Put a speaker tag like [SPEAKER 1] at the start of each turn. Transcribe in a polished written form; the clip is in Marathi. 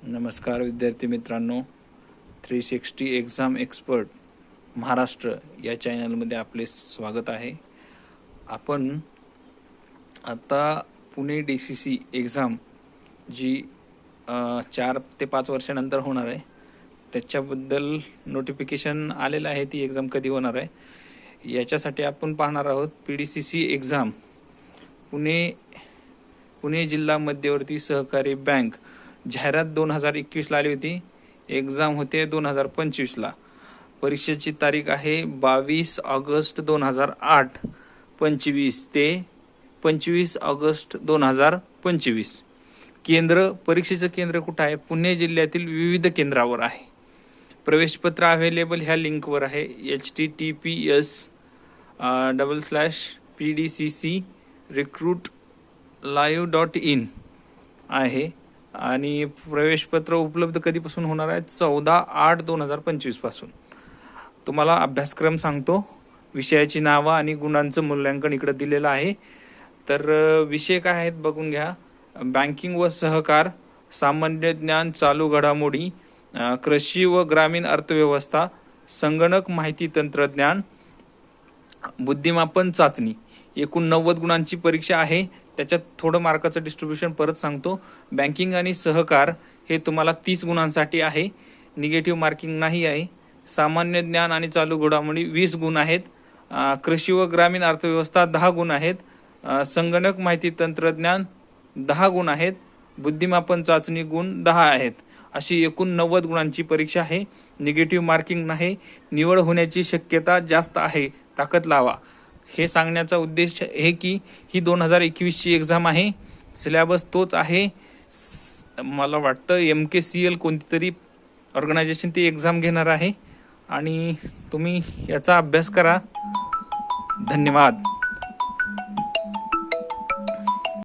[SPEAKER 1] नमस्कार विद्यार्थी मित्रांनो, 360 एक्झाम एक्सपर्ट महाराष्ट्र या चॅनलमध्ये आपले स्वागत आहे। आपण आता पुणे DCC एक्झाम जी 4 ते 5 वर्षानंतर होणार आहे त्याच्याबद्दल नोटिफिकेशन आलेलं आहे। ती एक्झाम कधी होणार आहे याच्यासाठी आपण पाहणार आहोत। PDCC एक्झाम पुणे जिल्हा मध्यवर्ती सहकारी बँक जाहिरात 2021 ला आली होती। एक्झाम होते 2025 ला। परीक्षेची तारीख आहे 22 ऑगस्ट 2008 25 ते 25 ऑगस्ट 2025। परीक्षेचं केंद्र कुठं आहे? पुणे जिल्ह्यातील विविध केंद्रावर आहे। प्रवेशपत्र अवेलेबल ह्या लिंकवर आहे https://pdccrecruitlive.in आहे। आणि प्रवेशपत्र उपलब्ध कधीपासून होणार आहे? 14/8/2025 पासून। तुम्हाला अभ्यासक्रम सांगतो। विषयाची नावं आणि गुणांचं मूल्यांकन इकडे दिलेलं आहे। तर विषय काय आहेत बघून घ्या। बँकिंग व सहकार, सामान्य ज्ञान, चालू घडामोडी, कृषी व ग्रामीण अर्थव्यवस्था, संगणक माहिती तंत्रज्ञान, बुद्धिमापन चाचणी। एकूण 90 गुणांची परीक्षा आहे। त्याच्यात थोडं मार्काचं डिस्ट्रीब्युशन परत सांगतो। बँकिंग आणि सहकार हे तुम्हाला 30 गुणांसाठी आहे, निगेटिव्ह मार्किंग नाही आहे। सामान्य ज्ञान आणि चालू घडामोडी 20 गुण आहेत। कृषी व ग्रामीण अर्थव्यवस्था 10 गुण आहेत। संगणक माहिती तंत्रज्ञान 10 गुण आहेत। बुद्धिमापन चाचणी गुण 10 आहेत। अशी एकूण 90 गुणांची परीक्षा आहे। निगेटिव्ह मार्किंग नाही। निवड होण्याची शक्यता जास्त आहे। ताकद लावा। हे सांगण्याचा उद्देश आहे की ही 2021 ची एक्झाम आहे। सिलेबस तोच आहे। मला वाटतं MKCL कोणती तरी ऑर्गनायझेशन ती एक्झाम घेणार आहे आणि तुम्ही याचा अभ्यास करा। धन्यवाद।